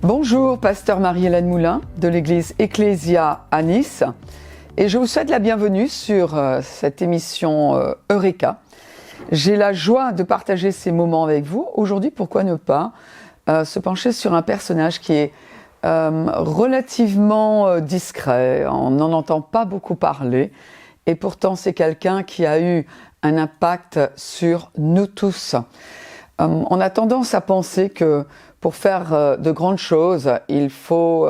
Bonjour, pasteur Marie-Hélène Moulin de l'église Ecclésia à Nice et je vous souhaite la bienvenue sur cette émission Eureka. J'ai la joie de partager ces moments avec vous. Aujourd'hui, pourquoi ne pas se pencher sur un personnage qui est relativement discret, on n'en entend pas beaucoup parler et pourtant c'est quelqu'un qui a eu un impact sur nous tous. On a tendance à penser que pour faire de grandes choses, il faut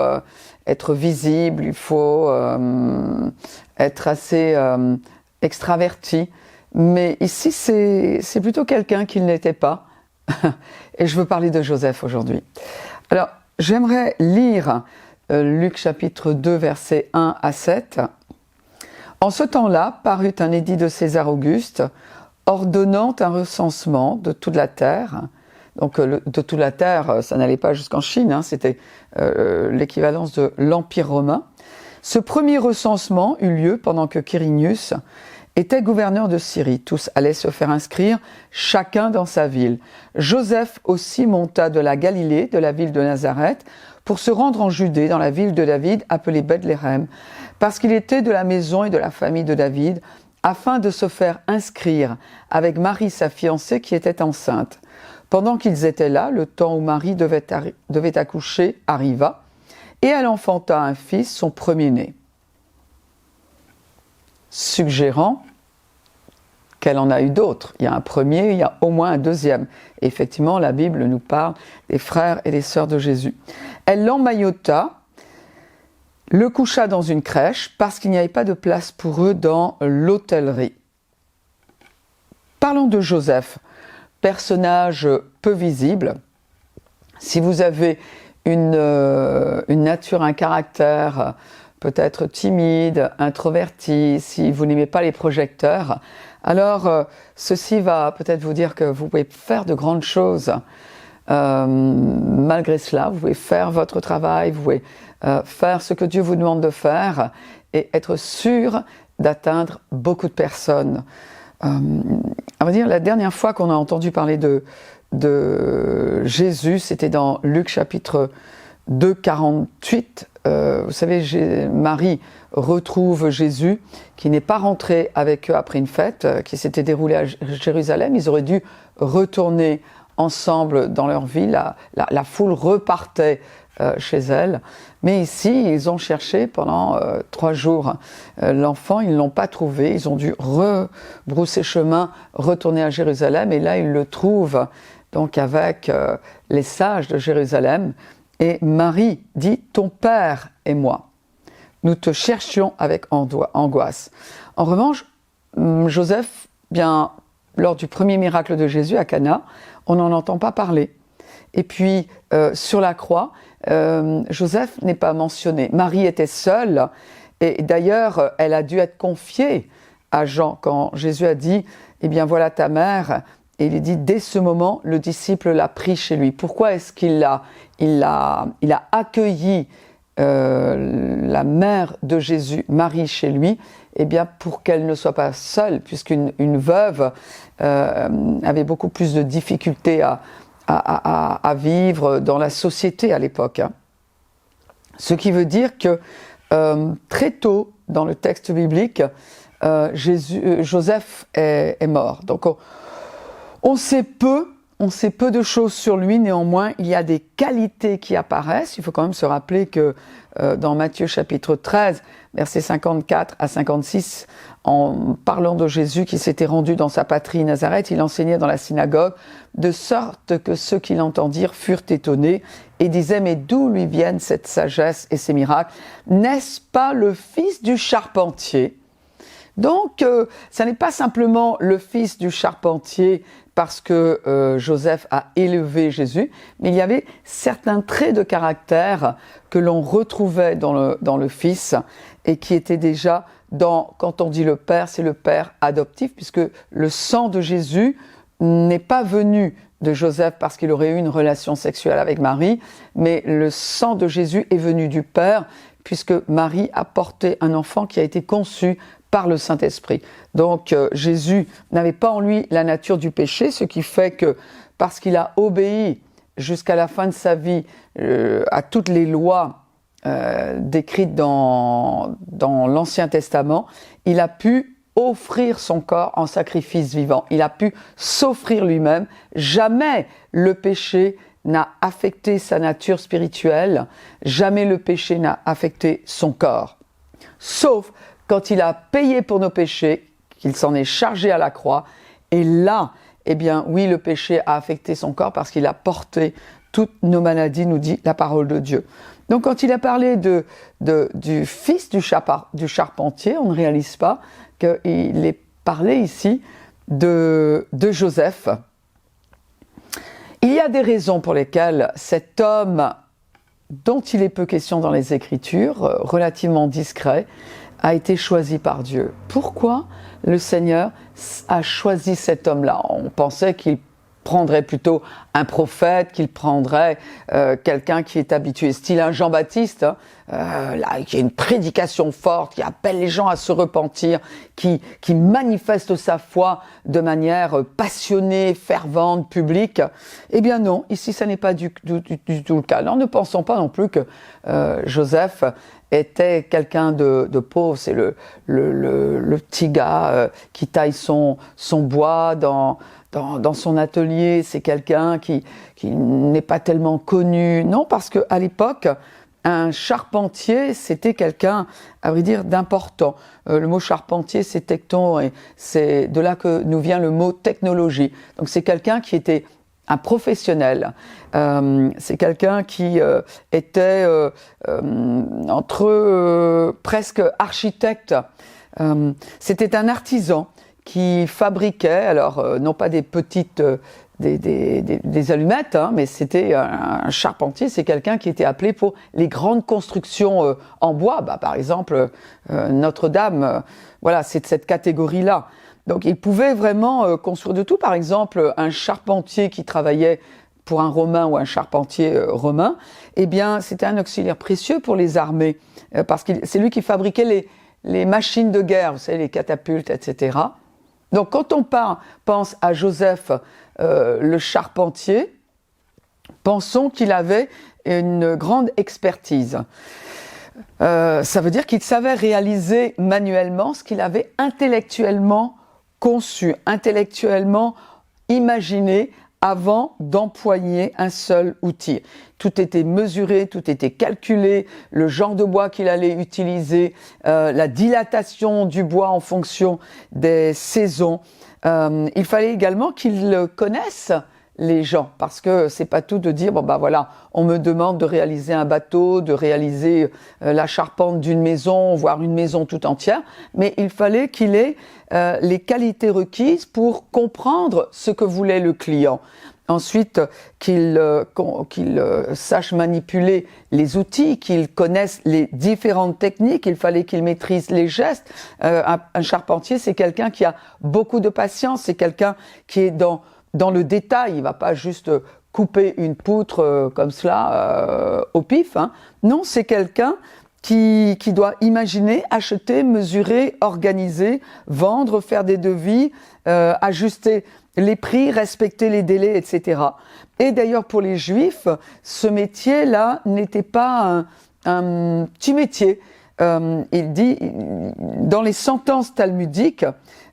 être visible, il faut être assez extraverti. Mais ici, c'est plutôt quelqu'un qui ne l'était pas. Et je veux parler de Joseph aujourd'hui. Alors, j'aimerais lire Luc chapitre 2, versets 1 à 7. En ce temps-là, parut un édit de César Auguste, ordonnant un recensement de toute la terre. Donc de toute la terre, ça n'allait pas jusqu'en Chine, hein, c'était l'équivalence de l'Empire romain. Ce premier recensement eut lieu pendant que Quirinius était gouverneur de Syrie. Tous allaient se faire inscrire, chacun dans sa ville. Joseph aussi monta de la Galilée, de la ville de Nazareth, pour se rendre en Judée, dans la ville de David, appelée Bethléem, parce qu'il était de la maison et de la famille de David, afin de se faire inscrire avec Marie, sa fiancée, qui était enceinte. Pendant qu'ils étaient là, le temps où Marie devait accoucher arriva, et elle enfanta un fils, son premier-né, suggérant qu'elle en a eu d'autres. Il y a un premier, il y a au moins un deuxième. Et effectivement, la Bible nous parle des frères et des sœurs de Jésus. Elle l'emmaillota, le coucha dans une crèche, parce qu'il n'y avait pas de place pour eux dans l'hôtellerie. Parlons de Joseph, personnage peu visible. Si vous avez une nature, un caractère peut-être timide, introverti, si vous n'aimez pas les projecteurs, alors ceci va peut-être vous dire que vous pouvez faire de grandes choses. Malgré cela, vous pouvez faire votre travail, vous pouvez faire ce que Dieu vous demande de faire et être sûr d'atteindre beaucoup de personnes. À vrai dire, la dernière fois qu'on a entendu parler de Jésus, c'était dans Luc chapitre 2, 48. Vous savez, Marie retrouve Jésus qui n'est pas rentré avec eux après une fête qui s'était déroulée à Jérusalem. Ils auraient dû retourner ensemble dans leur ville. La foule repartait chez elle. Mais ici, ils ont cherché pendant 3 jours l'enfant, ils ne l'ont pas trouvé. Ils ont dû rebrousser chemin, retourner à Jérusalem. Et là, ils le trouvent donc avec les sages de Jérusalem. Et Marie dit « Ton père et moi, nous te cherchions avec angoisse. » En revanche, Joseph, bien, lors du premier miracle de Jésus à Cana, on n'en entend pas parler. Et puis, sur la croix, Joseph n'est pas mentionné. Marie était seule, et d'ailleurs, elle a dû être confiée à Jean quand Jésus a dit « Eh bien, voilà ta mère ». Et il dit, dès ce moment, le disciple l'a pris chez lui. Pourquoi est-ce qu'il a accueilli la mère de Jésus, Marie, chez lui? Eh bien, pour qu'elle ne soit pas seule, puisqu'une veuve avait beaucoup plus de difficultés à vivre dans la société à l'époque. Ce qui veut dire que très tôt, dans le texte biblique, Joseph est mort. Donc, on sait peu de choses sur lui, néanmoins, il y a des qualités qui apparaissent. Il faut quand même se rappeler que dans Matthieu chapitre 13, versets 54 à 56, en parlant de Jésus qui s'était rendu dans sa patrie Nazareth, il enseignait dans la synagogue, de sorte que ceux qui l'entendirent furent étonnés et disaient « Mais d'où lui viennent cette sagesse et ces miracles? N'est-ce pas le fils du charpentier ?» Donc, ça n'est pas simplement le fils du charpentier parce que Joseph a élevé Jésus, mais il y avait certains traits de caractère que l'on retrouvait dans le fils et qui étaient déjà quand on dit le père, c'est le père adoptif, puisque le sang de Jésus n'est pas venu de Joseph parce qu'il aurait eu une relation sexuelle avec Marie, mais le sang de Jésus est venu du Père, puisque Marie a porté un enfant qui a été conçu par le Saint-Esprit. Donc Jésus n'avait pas en lui la nature du péché, ce qui fait que parce qu'il a obéi jusqu'à la fin de sa vie à toutes les lois décrites dans l'Ancien Testament, il a pu offrir son corps en sacrifice vivant. Il a pu s'offrir lui-même. Jamais le péché n'a affecté sa nature spirituelle. Jamais le péché n'a affecté son corps. Sauf quand il a payé pour nos péchés, qu'il s'en est chargé à la croix. Et là, eh bien, oui, le péché a affecté son corps parce qu'il a porté toutes nos maladies, nous dit la parole de Dieu. Donc, quand il a parlé du fils du charpentier, on ne réalise pas qu'il est parlé ici de Joseph. Il y a des raisons pour lesquelles cet homme, dont il est peu question dans les Écritures, relativement discret, a été choisi par Dieu. Pourquoi le Seigneur a choisi cet homme-là? On pensait qu'il prendrait plutôt un prophète, qu'il prendrait quelqu'un qui est habitué, style un Jean-Baptiste, là, qui a une prédication forte, qui appelle les gens à se repentir, qui manifeste sa foi de manière passionnée, fervente, publique. Eh bien non, ici ça n'est pas du tout le cas. Alors ne pensons pas non plus que Joseph était quelqu'un de pauvre, c'est le petit gars qui taille son bois dans son atelier, c'est quelqu'un qui n'est pas tellement connu. Non, parce qu'à l'époque, un charpentier, c'était quelqu'un, à vrai dire, d'important. Le mot charpentier, c'est tecton, et c'est de là que nous vient le mot technologie. Donc c'est quelqu'un qui était un professionnel. C'est quelqu'un qui était presque architecte. C'était un artisan qui fabriquait, alors non pas des petites des allumettes, hein, mais c'était un charpentier, c'est quelqu'un qui était appelé pour les grandes constructions en bois, par exemple Notre-Dame, voilà, c'est de cette catégorie-là. Donc il pouvait vraiment construire de tout. Par exemple, un charpentier qui travaillait pour un Romain ou un charpentier romain, eh bien c'était un auxiliaire précieux pour les armées, parce que c'est lui qui fabriquait les machines de guerre, vous savez, les catapultes, etc. Donc quand on pense à Joseph, le charpentier, pensons qu'il avait une grande expertise. Ça veut dire qu'il savait réaliser manuellement ce qu'il avait intellectuellement conçu, intellectuellement imaginé avant d'employer un seul outil. Tout était mesuré, tout était calculé, le genre de bois qu'il allait utiliser, la dilatation du bois en fonction des saisons. Il fallait également qu'il connaisse les gens, parce que c'est pas tout de dire voilà, on me demande de réaliser un bateau, de réaliser la charpente d'une maison, voire une maison tout entière, mais il fallait qu'il ait les qualités requises pour comprendre ce que voulait le client. Ensuite, qu'il sache manipuler les outils, qu'il connaisse les différentes techniques, il fallait qu'il maîtrise les gestes. Un charpentier, c'est quelqu'un qui a beaucoup de patience, c'est quelqu'un qui est dans le détail, il ne va pas juste couper une poutre comme cela au pif. Hein. Non, c'est quelqu'un qui doit imaginer, acheter, mesurer, organiser, vendre, faire des devis, ajuster les prix, respecter les délais, etc. Et d'ailleurs, pour les Juifs, ce métier-là n'était pas un petit métier. Il dit, dans les sentences talmudiques,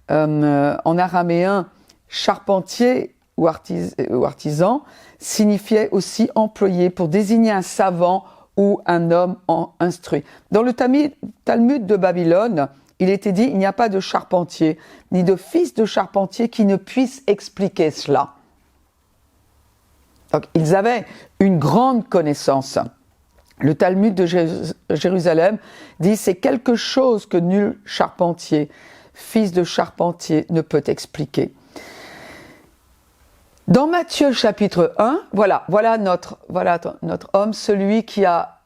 en araméen, charpentier ou artisan signifiait aussi employé pour désigner un savant ou un homme instruit. Dans le Talmud de Babylone, il était dit, il n'y a pas de charpentier, ni de fils de charpentier qui ne puisse expliquer cela. Donc, ils avaient une grande connaissance. Le Talmud de Jérusalem dit, c'est quelque chose que nul charpentier, fils de charpentier, ne peut expliquer. Dans Matthieu chapitre 1, voilà notre homme, celui qui a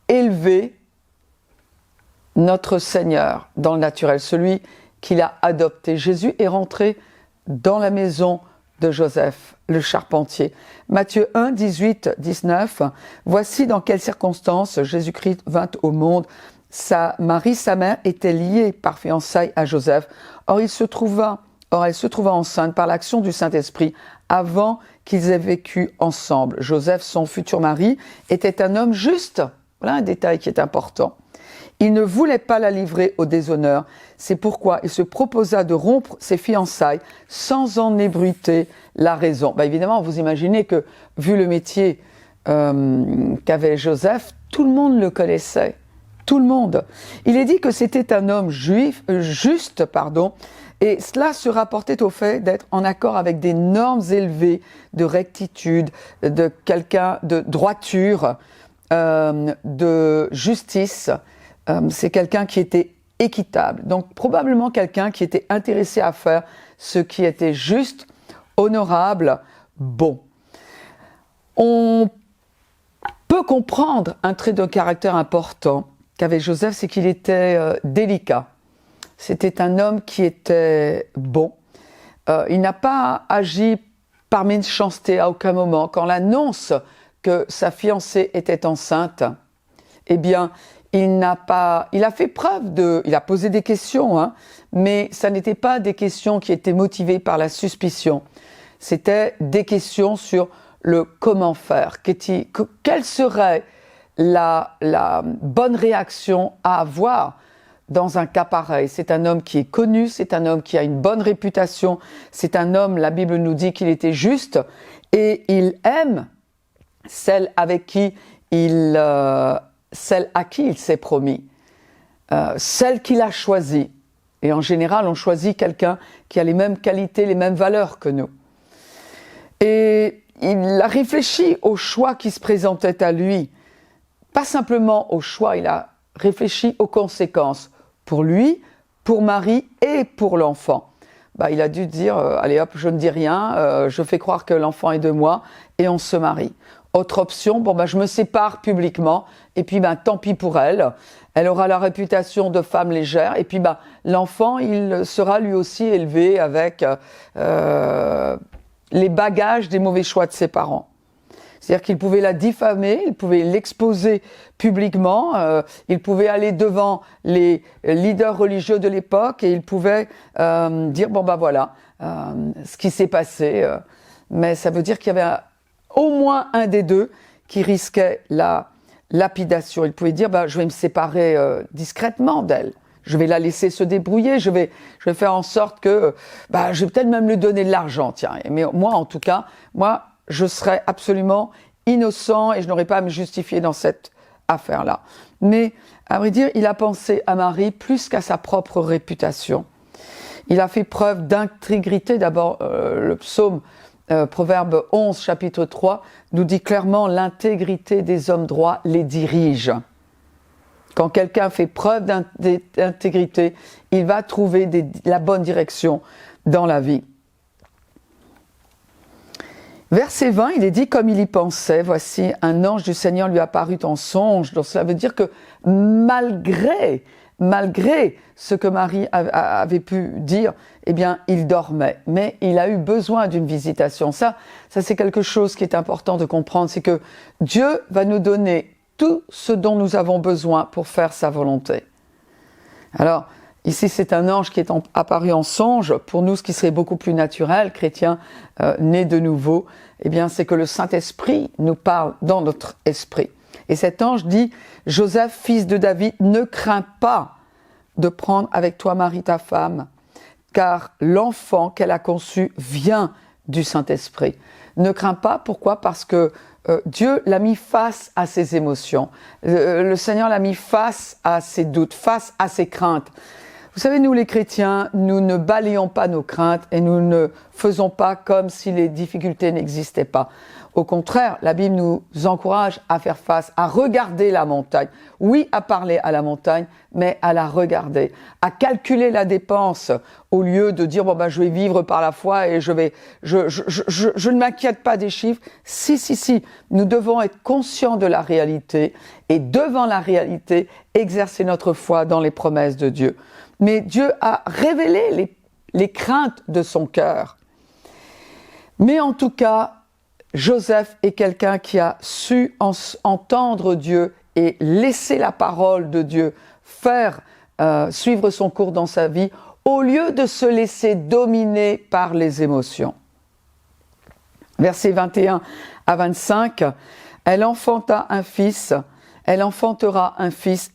élevé notre Seigneur dans le naturel, celui qui l'a adopté. Jésus est rentré dans la maison de Joseph, le charpentier. Matthieu 1, 18, 19, voici dans quelles circonstances Jésus-Christ vint au monde. Marie, sa mère, était liée par fiançailles à Joseph. Or, il se trouva Or, elle se trouva enceinte par l'action du Saint-Esprit avant qu'ils aient vécu ensemble. Joseph, son futur mari, était un homme juste. Voilà un détail qui est important. Il ne voulait pas la livrer au déshonneur. C'est pourquoi il se proposa de rompre ses fiançailles sans en ébruiter la raison. Évidemment, vous imaginez que, vu le métier qu'avait Joseph, tout le monde le connaissait. Tout le monde. Il est dit que c'était un homme juste, et cela se rapportait au fait d'être en accord avec des normes élevées de rectitude, de quelqu'un de droiture, de justice. C'est quelqu'un qui était équitable. Donc probablement quelqu'un qui était intéressé à faire ce qui était juste, honorable, bon. On peut comprendre un trait de caractère important qu'avait Joseph, c'est qu'il était délicat. C'était un homme qui était bon. Il n'a pas agi par méchanceté à aucun moment. Quand l'annonce que sa fiancée était enceinte, eh bien, il a fait preuve il a posé des questions, mais ça n'était pas des questions qui étaient motivées par la suspicion. C'était des questions sur le comment faire. Quelle serait la bonne réaction à avoir dans un cas pareil? C'est un homme qui est connu, c'est un homme qui a une bonne réputation, c'est un homme, la Bible nous dit qu'il était juste, et il aime celle à qui il s'est promis, celle qu'il a choisie. Et en général, on choisit quelqu'un qui a les mêmes qualités, les mêmes valeurs que nous. Et il a réfléchi au choix qui se présentait à lui. Pas simplement au choix, il a réfléchi aux conséquences pour lui, pour Marie et pour l'enfant. Il a dû dire, allez hop, je ne dis rien, je fais croire que l'enfant est de moi et on se marie. Autre option, je me sépare publiquement et puis tant pis pour elle. Elle aura la réputation de femme légère et puis l'enfant, il sera lui aussi élevé avec les bagages des mauvais choix de ses parents. C'est-à-dire qu'il pouvait la diffamer, il pouvait l'exposer publiquement, il pouvait aller devant les leaders religieux de l'époque et il pouvait dire voilà ce qui s'est passé. Mais ça veut dire qu'il y avait au moins un des deux qui risquait la lapidation. Il pouvait dire je vais me séparer discrètement d'elle. Je vais la laisser se débrouiller, je vais faire en sorte que je vais peut-être même lui donner de l'argent, tiens. Mais moi, en tout cas, je serais absolument innocent et je n'aurais pas à me justifier dans cette affaire-là. Mais, à vrai dire, il a pensé à Marie plus qu'à sa propre réputation. Il a fait preuve d'intégrité. D'abord, le psaume, Proverbe 11, chapitre 3, nous dit clairement « L'intégrité des hommes droits les dirige ». Quand quelqu'un fait preuve d'intégrité, il va trouver la bonne direction dans la vie. Verset 20, il est dit, comme il y pensait, voici, un ange du Seigneur lui apparut en songe. Donc cela veut dire que malgré ce que Marie avait pu dire, eh bien, il dormait. Mais il a eu besoin d'une visitation. Ça c'est quelque chose qui est important de comprendre, c'est que Dieu va nous donner tout ce dont nous avons besoin pour faire sa volonté. Alors, ici, c'est un ange qui est apparu en songe. Pour nous, ce qui serait beaucoup plus naturel, chrétiens nés de nouveau, eh bien, c'est que le Saint-Esprit nous parle dans notre esprit. Et cet ange dit, « Joseph, fils de David, ne crains pas de prendre avec toi Marie ta femme, car l'enfant qu'elle a conçu vient du Saint-Esprit. » Ne crains pas, pourquoi ? Parce que Dieu l'a mis face à ses émotions. Le Seigneur l'a mis face à ses doutes, face à ses craintes. Vous savez, nous les chrétiens, nous ne balayons pas nos craintes et nous ne faisons pas comme si les difficultés n'existaient pas. Au contraire, la Bible nous encourage à faire face, à regarder la montagne. Oui, à parler à la montagne, mais à la regarder, à calculer la dépense au lieu de dire je vais vivre par la foi et je ne m'inquiète pas des chiffres. Si, nous devons être conscients de la réalité et devant la réalité, exercer notre foi dans les promesses de Dieu. Mais Dieu a révélé les craintes de son cœur. Mais en tout cas, Joseph est quelqu'un qui a su entendre Dieu et laisser la parole de Dieu faire suivre son cours dans sa vie au lieu de se laisser dominer par les émotions. Versets 21 à 25, elle enfantera un fils,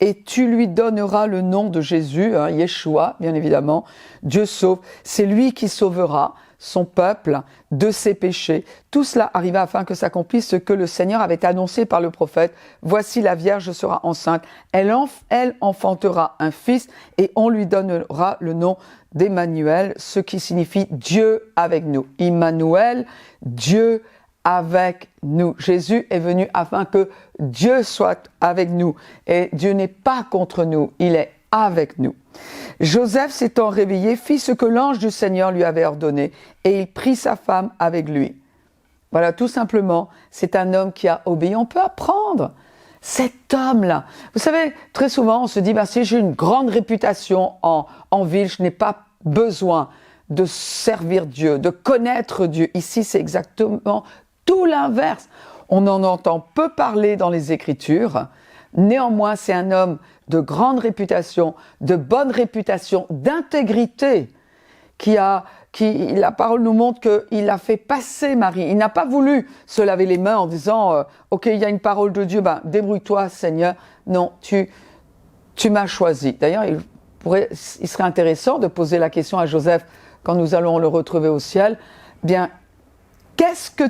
et tu lui donneras le nom de Jésus, Yeshua, bien évidemment, Dieu sauve. C'est lui qui sauvera son peuple de ses péchés. Tout cela arriva afin que s'accomplisse ce que le Seigneur avait annoncé par le prophète. Voici la Vierge sera enceinte, elle enfantera un fils et on lui donnera le nom d'Emmanuel, ce qui signifie Dieu avec nous. Immanuel, Dieu avec nous. Jésus est venu afin que Dieu soit avec nous. Et Dieu n'est pas contre nous, il est avec nous. Joseph s'étant réveillé, fit ce que l'ange du Seigneur lui avait ordonné, et il prit sa femme avec lui. Voilà, tout simplement, c'est un homme qui a obéi. On peut apprendre. Cet homme-là, vous savez, très souvent, on se dit, si j'ai une grande réputation en ville, je n'ai pas besoin de servir Dieu, de connaître Dieu. Ici, c'est exactement tout l'inverse. On en entend peu parler dans les Écritures. Néanmoins, c'est un homme de grande réputation, de bonne réputation, d'intégrité, la parole nous montre qu'il a fait passer Marie. Il n'a pas voulu se laver les mains en disant ok, il y a une parole de Dieu, débrouille-toi Seigneur. Non, tu m'as choisi. D'ailleurs, il serait intéressant de poser la question à Joseph quand nous allons le retrouver au ciel. Bien, qu'est-ce que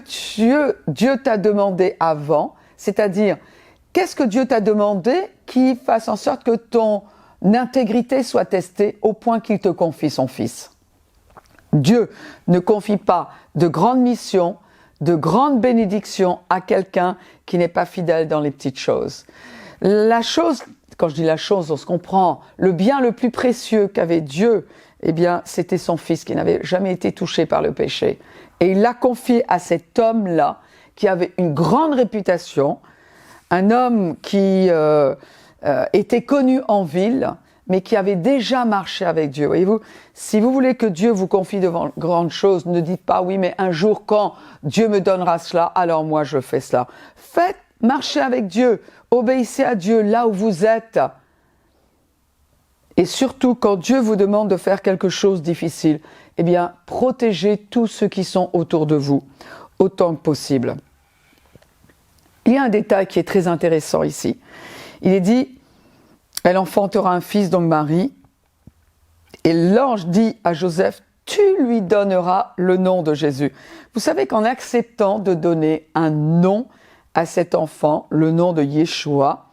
Dieu t'a demandé avant? C'est-à-dire, qu'est-ce que Dieu t'a demandé qui fasse en sorte que ton intégrité soit testée au point qu'il te confie son Fils? Dieu ne confie pas de grandes missions, de grandes bénédictions à quelqu'un qui n'est pas fidèle dans les petites choses. La chose, quand je dis la chose, on se comprend, le bien le plus précieux qu'avait Dieu, c'était son Fils qui n'avait jamais été touché par le péché. Et il l'a confié à cet homme-là qui avait une grande réputation, un homme qui était connu en ville, mais qui avait déjà marché avec Dieu. Voyez-vous, si vous voulez que Dieu vous confie devant grandes choses, ne dites pas oui, mais un jour quand Dieu me donnera cela, alors moi je fais cela. Faites marcher avec Dieu, obéissez à Dieu là où vous êtes. Et surtout, quand Dieu vous demande de faire quelque chose de difficile, protégez tous ceux qui sont autour de vous, autant que possible. Il y a un détail qui est très intéressant ici. Il est dit, elle enfantera un fils, donc Marie, et l'ange dit à Joseph, tu lui donneras le nom de Jésus. Vous savez qu'en acceptant de donner un nom à cet enfant, le nom de Yeshua,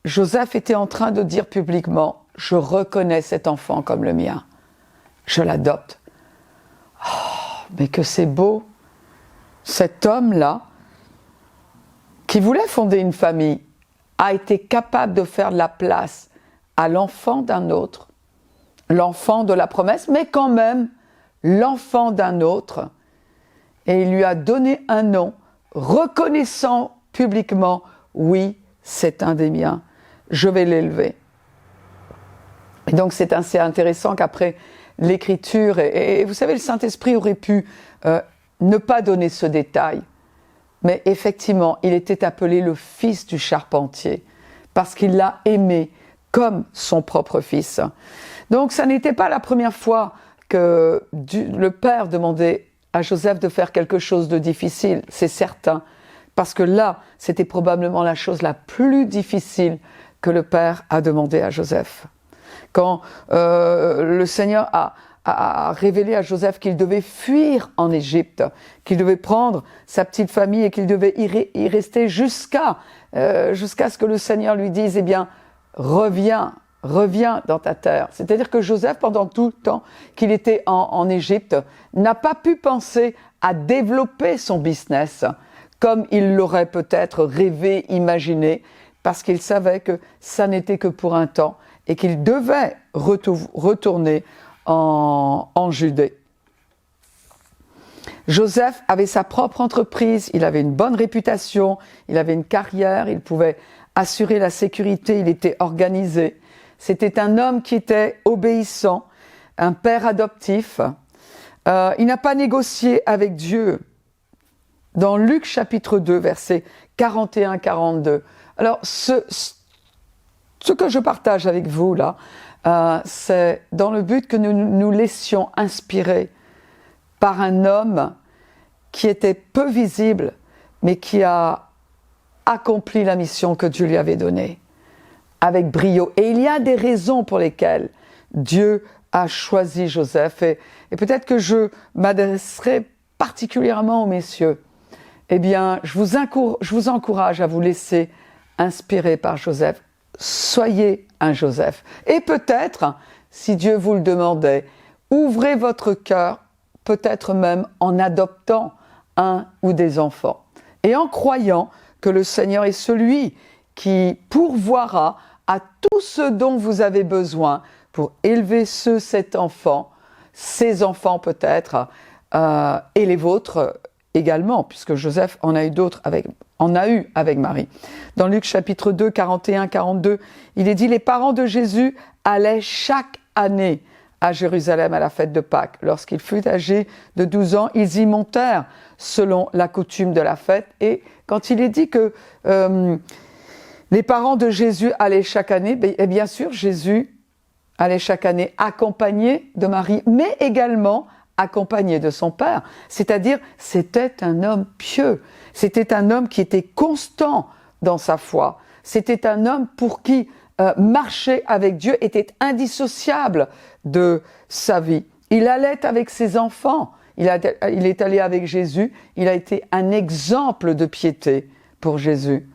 Joseph était en train de dire publiquement, je reconnais cet enfant comme le mien, je l'adopte. Oh, mais que c'est beau, cet homme-là, qui voulait fonder une famille, a été capable de faire de la place à l'enfant d'un autre, l'enfant de la promesse, mais quand même l'enfant d'un autre, et il lui a donné un nom, reconnaissant publiquement, oui, c'est un des miens, je vais l'élever. Et donc c'est assez intéressant qu'après l'écriture, et vous savez, le Saint-Esprit aurait pu ne pas donner ce détail, mais effectivement, il était appelé le fils du charpentier, parce qu'il l'a aimé comme son propre fils. Donc ça n'était pas la première fois que le père demandait à Joseph de faire quelque chose de difficile, c'est certain, parce que là, c'était probablement la chose la plus difficile que le père a demandé à Joseph. Quand le Seigneur a révélé à Joseph qu'il devait fuir en Égypte, qu'il devait prendre sa petite famille et qu'il devait y rester jusqu'à ce que le Seigneur lui dise, reviens dans ta terre. C'est-à-dire que Joseph, pendant tout le temps qu'il était en Égypte, n'a pas pu penser à développer son business comme il l'aurait peut-être rêvé, imaginé, parce qu'il savait que ça n'était que pour un temps et qu'il devait retourner en Judée. Joseph avait sa propre entreprise, il avait une bonne réputation, il avait une carrière, il pouvait assurer la sécurité, il était organisé. C'était un homme qui était obéissant, un père adoptif. Il n'a pas négocié avec Dieu. Dans Luc chapitre 2, versets 41-42. Alors, ce que je partage avec vous là, c'est dans le but que nous nous laissions inspirer par un homme qui était peu visible, mais qui a accompli la mission que Dieu lui avait donnée avec brio. Et il y a des raisons pour lesquelles Dieu a choisi Joseph. Et peut-être que je m'adresserai particulièrement aux messieurs. Eh bien, je vous encourage à vous laisser inspirer par Joseph. Soyez un Joseph. Et peut-être, si Dieu vous le demandait, ouvrez votre cœur, peut-être même en adoptant un ou des enfants. Et en croyant que le Seigneur est celui qui pourvoira à tout ce dont vous avez besoin pour élever cet enfant, ses enfants peut-être, et les vôtres également, puisque Joseph en a eu avec Marie. Dans Luc chapitre 2, 41-42, il est dit « Les parents de Jésus allaient chaque année à Jérusalem à la fête de Pâques. Lorsqu'il fut âgé de 12 ans, ils y montèrent selon la coutume de la fête. » Et quand il est dit que les parents de Jésus allaient chaque année, et bien sûr, Jésus allait chaque année accompagné de Marie, mais également accompagné de son père. C'est-à-dire, c'était un homme pieux. C'était un homme qui était constant dans sa foi. C'était un homme pour qui marcher avec Dieu était indissociable de sa vie. Il allait avec ses enfants. Il est allé avec Jésus. Il a été un exemple de piété pour Jésus.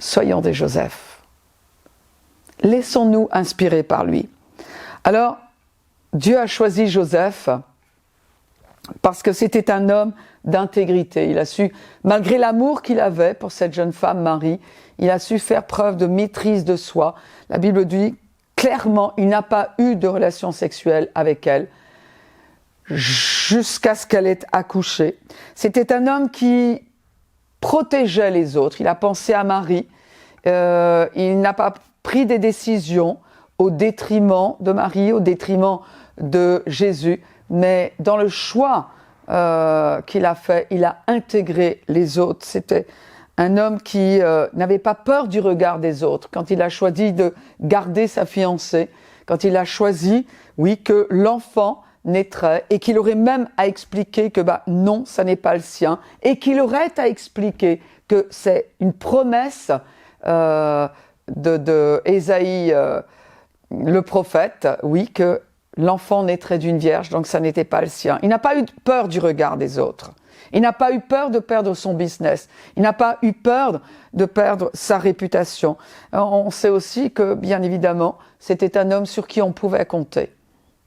Soyons des Joseph. Laissons-nous inspirer par lui. Alors, Dieu a choisi Joseph parce que c'était un homme d'intégrité. Il a su, malgré l'amour qu'il avait pour cette jeune femme Marie, il a su faire preuve de maîtrise de soi. La Bible dit clairement, il n'a pas eu de relation sexuelle avec elle jusqu'à ce qu'elle ait accouché. C'était un homme qui protégeait les autres. Il a pensé à Marie. Il n'a pas pris des décisions au détriment de Marie, au détriment de Jésus, mais dans le choix qu'il a fait, il a intégré les autres. C'était un homme qui n'avait pas peur du regard des autres. Quand il a choisi de garder sa fiancée, quand il a choisi, oui, que l'enfant naîtrait et qu'il aurait même à expliquer que non, ça n'est pas le sien, et qu'il aurait à expliquer que c'est une promesse de Ésaïe, le prophète, oui, que l'enfant naîtrait d'une vierge, donc ça n'était pas le sien. Il n'a pas eu peur du regard des autres. Il n'a pas eu peur de perdre son business. Il n'a pas eu peur de perdre sa réputation. On sait aussi que, bien évidemment, c'était un homme sur qui on pouvait compter.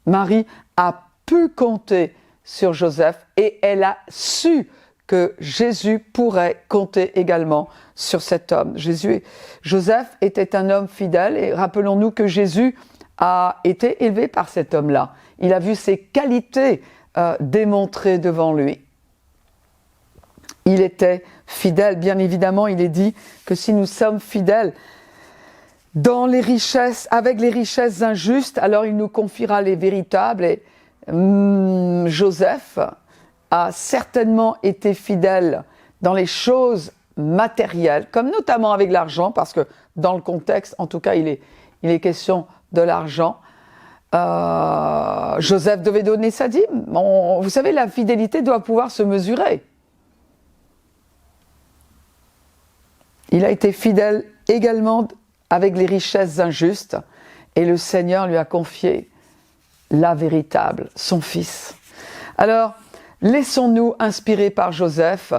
Marie a pu compter sur Joseph et elle a su que Jésus pourrait compter également sur cet homme. Joseph était un homme fidèle et rappelons-nous que Jésus a été élevé par cet homme-là. Il a vu ses qualités démontrées devant lui. Il était fidèle. Bien évidemment, il est dit que si nous sommes fidèles dans les richesses, avec les richesses injustes, alors il nous confiera les véritables. Et Joseph a certainement été fidèle dans les choses matérielles, comme notamment avec l'argent, parce que dans le contexte, en tout cas, il est question de l'argent. Joseph devait donner sa dîme. Vous savez, la fidélité doit pouvoir se mesurer. Il a été fidèle également avec les richesses injustes et le Seigneur lui a confié la véritable, son fils. Alors, laissons-nous inspirer par Joseph,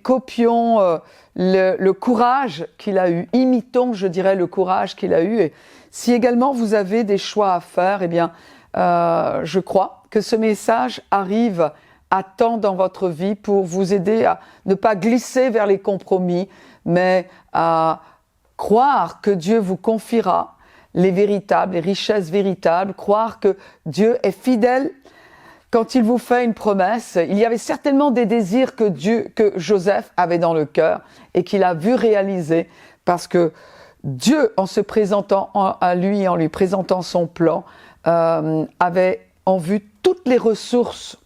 copions le courage qu'il a eu, imitons, je dirais, le courage qu'il a eu. Et si également vous avez des choix à faire, eh bien, je crois que ce message arrive à temps dans votre vie pour vous aider à ne pas glisser vers les compromis, mais à croire que Dieu vous confiera les richesses véritables, croire que Dieu est fidèle quand il vous fait une promesse. Il y avait certainement des désirs que Joseph avait dans le cœur et qu'il a vu réaliser parce que Dieu, en se présentant à lui, en lui présentant son plan, avait en vue toutes les ressources,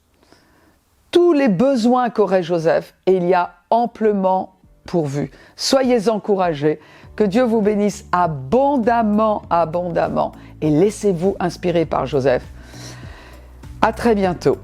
tous les besoins qu'aurait Joseph, et il y a amplement pourvu. Soyez encouragés, que Dieu vous bénisse abondamment, abondamment, et laissez-vous inspirer par Joseph. À très bientôt.